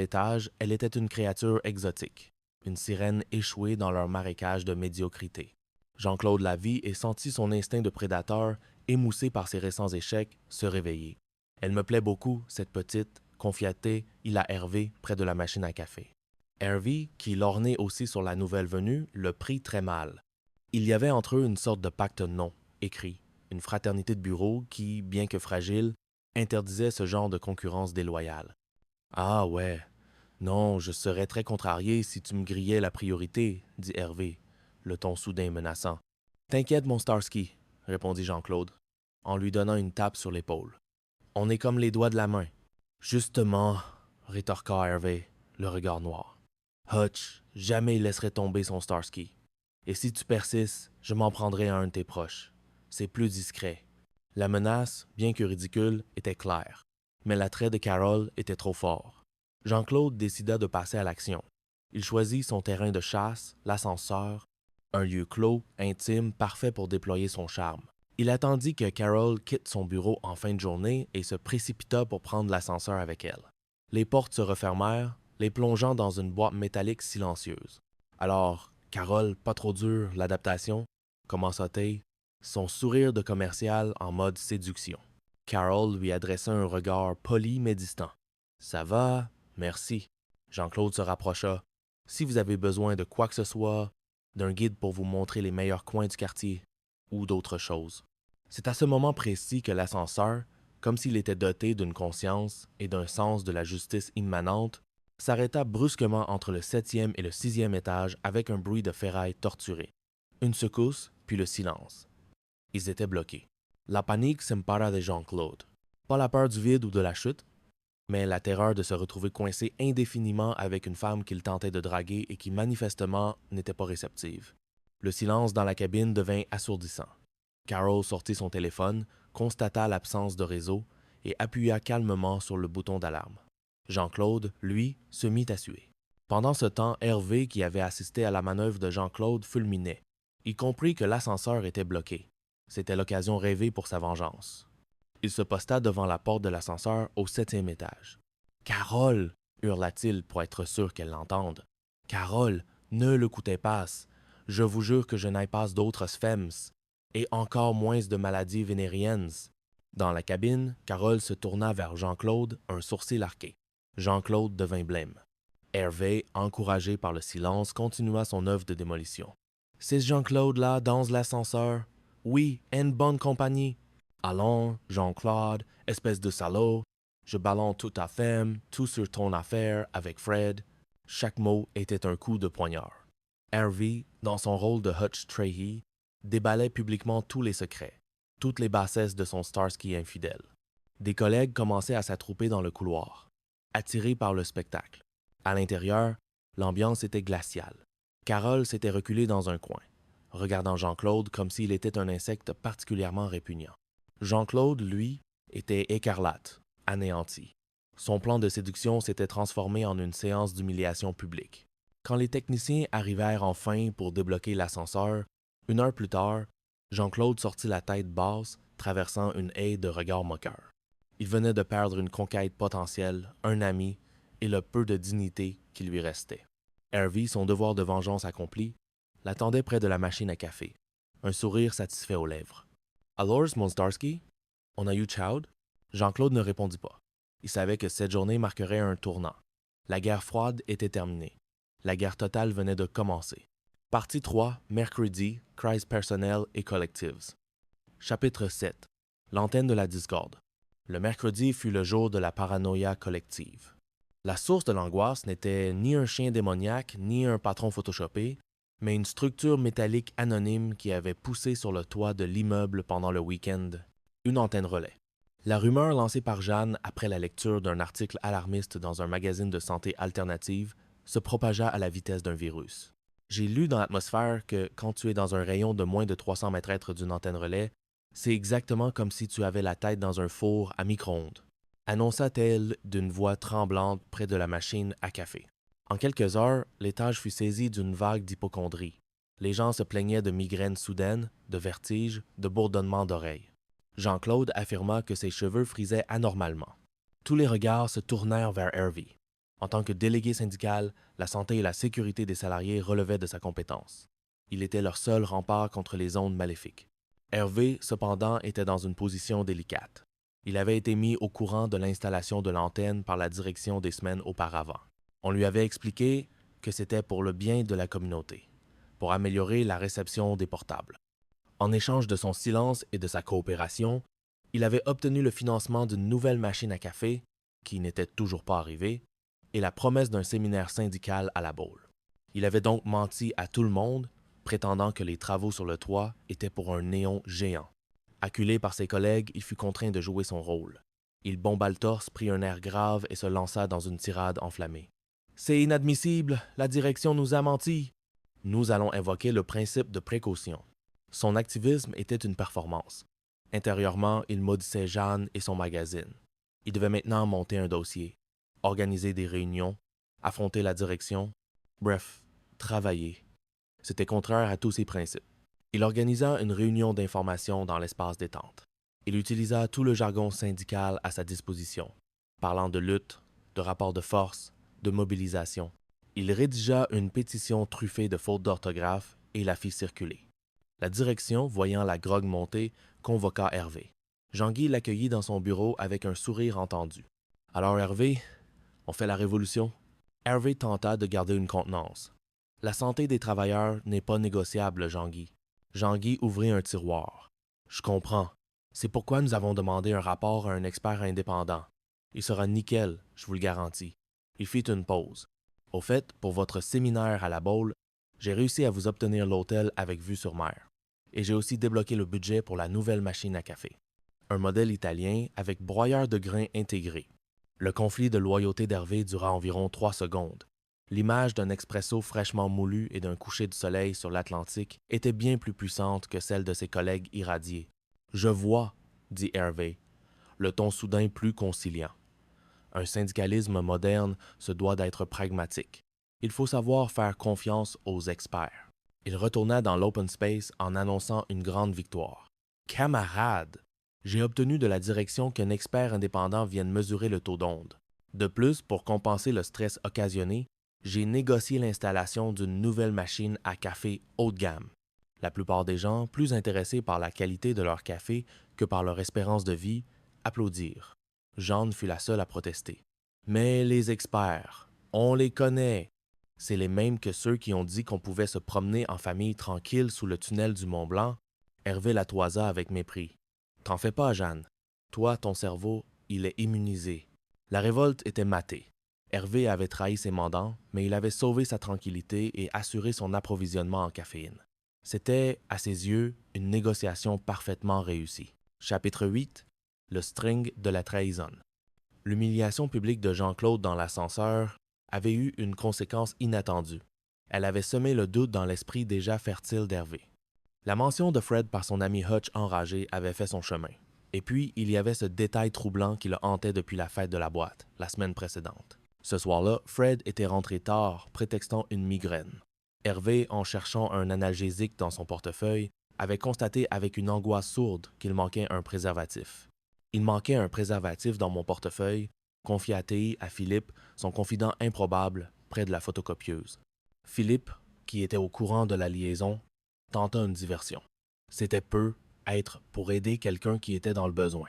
Étage, elle était une créature exotique, une sirène échouée dans leur marécage de médiocrité. Jean-Claude la vit et sentit son instinct de prédateur, émoussé par ses récents échecs, se réveiller. Elle me plaît beaucoup, cette petite, confia-t-il à Hervé près de la machine à café. Hervé, qui lorgnait aussi sur la nouvelle venue, le prit très mal. Il y avait entre eux une sorte de pacte non écrit, une fraternité de bureau qui, bien que fragile, interdisait ce genre de concurrence déloyale. Ah ouais, non, je serais très contrarié si tu me grillais la priorité, dit Hervé, le ton soudain menaçant. T'inquiète, mon Starsky, répondit Jean-Claude, en lui donnant une tape sur l'épaule. On est comme les doigts de la main. Justement, rétorqua Hervé, le regard noir. Hutch, jamais il laisserait tomber son Starsky. Et si tu persistes, je m'en prendrai à un de tes proches. C'est plus discret. La menace, bien que ridicule, était claire. Mais l'attrait de Carol était trop fort. Jean-Claude décida de passer à l'action. Il choisit son terrain de chasse, l'ascenseur, un lieu clos, intime, parfait pour déployer son charme. Il attendit que Carol quitte son bureau en fin de journée et se précipita pour prendre l'ascenseur avec elle. Les portes se refermèrent, les plongeant dans une boîte métallique silencieuse. Alors, Carol, pas trop dur, l'adaptation, commença-t-elle, son sourire de commercial en mode séduction. Carol lui adressa un regard poli mais distant. « Ça va? Merci. » Jean-Claude se rapprocha. « Si vous avez besoin de quoi que ce soit, d'un guide pour vous montrer les meilleurs coins du quartier, ou d'autres choses. » C'est à ce moment précis que l'ascenseur, comme s'il était doté d'une conscience et d'un sens de la justice immanente, s'arrêta brusquement entre le 7e et le 6e étage avec un bruit de ferraille torturée. Une secousse, puis le silence. Ils étaient bloqués. La panique s'empara de Jean-Claude. Pas la peur du vide ou de la chute, mais la terreur de se retrouver coincé indéfiniment avec une femme qu'il tentait de draguer et qui manifestement n'était pas réceptive. Le silence dans la cabine devint assourdissant. Carol sortit son téléphone, constata l'absence de réseau et appuya calmement sur le bouton d'alarme. Jean-Claude, lui, se mit à suer. Pendant ce temps, Hervé, qui avait assisté à la manœuvre de Jean-Claude, fulminait. Il comprit que l'ascenseur était bloqué. C'était l'occasion rêvée pour sa vengeance. Il se posta devant la porte de l'ascenseur au 7e étage. « Carole !» hurla-t-il pour être sûr qu'elle l'entende. « Carole, ne le coûtez pas. Je vous jure que je n'ai pas d'autres femmes, et encore moins de maladies vénériennes. » Dans la cabine, Carole se tourna vers Jean-Claude, un sourcil arqué. Jean-Claude devint blême. Hervé, encouragé par le silence, continua son œuvre de démolition. « C'est Jean-Claude-là dans l'ascenseur. Oui, une bonne compagnie. Allons, Jean-Claude, espèce de salaud. Je balance toute ta femme, tout sur ton affaire avec Fred. » Chaque mot était un coup de poignard. Hervé, dans son rôle de Hutch Trahey, déballait publiquement tous les secrets, toutes les bassesses de son Starsky infidèle. Des collègues commençaient à s'attrouper dans le couloir, attirés par le spectacle. À l'intérieur, l'ambiance était glaciale. Carole s'était reculée dans un coin, regardant Jean-Claude comme s'il était un insecte particulièrement répugnant. Jean-Claude, lui, était écarlate, anéanti. Son plan de séduction s'était transformé en une séance d'humiliation publique. Quand les techniciens arrivèrent enfin pour débloquer l'ascenseur, 1 heure plus tard, Jean-Claude sortit la tête basse, traversant une haie de regards moqueurs. Il venait de perdre une conquête potentielle, un ami, et le peu de dignité qui lui restait. Hervé, son devoir de vengeance accompli, l'attendait près de la machine à café, un sourire satisfait aux lèvres. « Alors, mon Starsky, on a eu Chowd? » Jean-Claude ne répondit pas. Il savait que cette journée marquerait un tournant. La guerre froide était terminée. La guerre totale venait de commencer. Partie 3, mercredi, crises personnelles et collectives. Chapitre 7. L'antenne de la discorde. Le mercredi fut le jour de la paranoïa collective. La source de l'angoisse n'était ni un chien démoniaque, ni un patron photoshopé, mais une structure métallique anonyme qui avait poussé sur le toit de l'immeuble pendant le week-end, une antenne relais. La rumeur lancée par Jeanne après la lecture d'un article alarmiste dans un magazine de santé alternative se propagea à la vitesse d'un virus. J'ai lu dans l'atmosphère que quand tu es dans un rayon de moins de 300 mètres d'une antenne relais, c'est exactement comme si tu avais la tête dans un four à micro-ondes, annonça-t-elle d'une voix tremblante près de la machine à café. En quelques heures, l'étage fut saisi d'une vague d'hypocondrie. Les gens se plaignaient de migraines soudaines, de vertiges, de bourdonnements d'oreilles. Jean-Claude affirma que ses cheveux frisaient anormalement. Tous les regards se tournèrent vers Hervé. En tant que délégué syndical, la santé et la sécurité des salariés relevaient de sa compétence. Il était leur seul rempart contre les ondes maléfiques. Hervé, cependant, était dans une position délicate. Il avait été mis au courant de l'installation de l'antenne par la direction des semaines auparavant. On lui avait expliqué que c'était pour le bien de la communauté, pour améliorer la réception des portables. En échange de son silence et de sa coopération, il avait obtenu le financement d'une nouvelle machine à café, qui n'était toujours pas arrivée, et la promesse d'un séminaire syndical à la Baule. Il avait donc menti à tout le monde, prétendant que les travaux sur le toit étaient pour un néon géant. Acculé par ses collègues, il fut contraint de jouer son rôle. Il bomba le torse, prit un air grave et se lança dans une tirade enflammée. « C'est inadmissible, la direction nous a menti. Nous allons invoquer le principe de précaution. » Son activisme était une performance. Intérieurement, il maudissait Jeanne et son magazine. Il devait maintenant monter un dossier, organiser des réunions, affronter la direction, bref, travailler. C'était contraire à tous ses principes. Il organisa une réunion d'information dans l'espace détente. Il utilisa tout le jargon syndical à sa disposition, parlant de lutte, de rapport de force, de mobilisation. Il rédigea une pétition truffée de fautes d'orthographe et la fit circuler. La direction, voyant la grogue monter, convoqua Hervé. Jean-Guy l'accueillit dans son bureau avec un sourire entendu. « Alors Hervé, on fait la révolution? » Hervé tenta de garder une contenance. « La santé des travailleurs n'est pas négociable, Jean-Guy. » Jean-Guy ouvrit un tiroir. « Je comprends. C'est pourquoi nous avons demandé un rapport à un expert indépendant. Il sera nickel, je vous le garantis. » Il fit une pause. « Au fait, pour votre séminaire à la Baule, j'ai réussi à vous obtenir l'hôtel avec vue sur mer. Et j'ai aussi débloqué le budget pour la nouvelle machine à café. Un modèle italien avec broyeur de grains intégré. Le conflit de loyauté d'Hervé dura environ 3 secondes. L'image d'un expresso fraîchement moulu et d'un coucher de soleil sur l'Atlantique était bien plus puissante que celle de ses collègues irradiés. « Je vois, » dit Hervé, le ton soudain plus conciliant. Un syndicalisme moderne se doit d'être pragmatique. Il faut savoir faire confiance aux experts. Il retourna dans l'open space en annonçant une grande victoire. « Camarades, j'ai obtenu de la direction qu'un expert indépendant vienne mesurer le taux d'onde. De plus, pour compenser le stress occasionné, j'ai négocié l'installation d'une nouvelle machine à café haut de gamme. La plupart des gens, plus intéressés par la qualité de leur café que par leur espérance de vie, applaudirent. Jeanne fut la seule à protester. « Mais les experts, on les connaît. C'est les mêmes que ceux qui ont dit qu'on pouvait se promener en famille tranquille sous le tunnel du Mont-Blanc. » Hervé la toisa avec mépris. « T'en fais pas, Jeanne. Toi, ton cerveau, il est immunisé. » La révolte était matée. Hervé avait trahi ses mandants, mais il avait sauvé sa tranquillité et assuré son approvisionnement en caféine. C'était, à ses yeux, une négociation parfaitement réussie. Chapitre 8. Le string de la trahison. L'humiliation publique de Jean-Claude dans l'ascenseur avait eu une conséquence inattendue. Elle avait semé le doute dans l'esprit déjà fertile d'Hervé. La mention de Fred par son ami Hutch enragé avait fait son chemin. Et puis, il y avait ce détail troublant qui le hantait depuis la fête de la boîte, la semaine précédente. Ce soir-là, Fred était rentré tard, prétextant une migraine. Hervé, en cherchant un analgésique dans son portefeuille, avait constaté avec une angoisse sourde qu'il manquait un préservatif. « Il manquait un préservatif dans mon portefeuille », confia Théi à Philippe, son confident improbable, près de la photocopieuse. Philippe, qui était au courant de la liaison, tenta une diversion. C'était peu être pour aider quelqu'un qui était dans le besoin.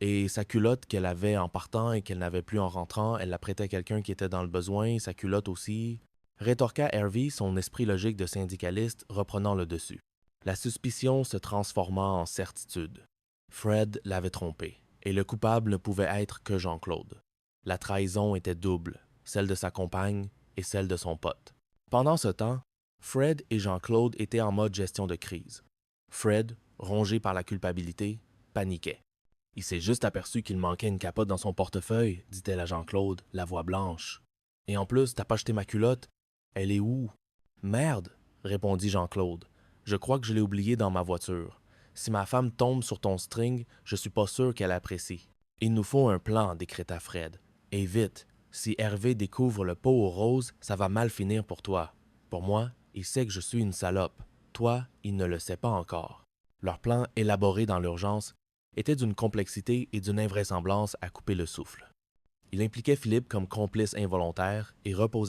Et sa culotte qu'elle avait en partant et qu'elle n'avait plus en rentrant, elle la prêtait à quelqu'un qui était dans le besoin, sa culotte aussi, rétorqua Hervé, son esprit logique de syndicaliste reprenant le dessus. La suspicion se transforma en certitude. Fred l'avait trompé, et le coupable ne pouvait être que Jean-Claude. La trahison était double, celle de sa compagne et celle de son pote. Pendant ce temps, Fred et Jean-Claude étaient en mode gestion de crise. Fred, rongé par la culpabilité, paniquait. « Il s'est juste aperçu qu'il manquait une capote dans son portefeuille, » dit-elle à Jean-Claude, la voix blanche. « Et en plus, t'as pas jeté ma culotte? Elle est où? »« Merde, » répondit Jean-Claude. « Je crois que je l'ai oubliée dans ma voiture. Si ma femme tombe sur ton string, je suis pas sûr qu'elle apprécie. »« Il nous faut un plan, » décréta Fred. « Et vite, si Hervé découvre le pot aux roses, ça va mal finir pour toi. Pour moi, il sait que je suis une salope. Toi, il ne le sait pas encore. » Leur plan, élaboré dans l'urgence, était d'une complexité et d'une invraisemblance à couper le souffle. Il impliquait Philippe comme complice involontaire et reposait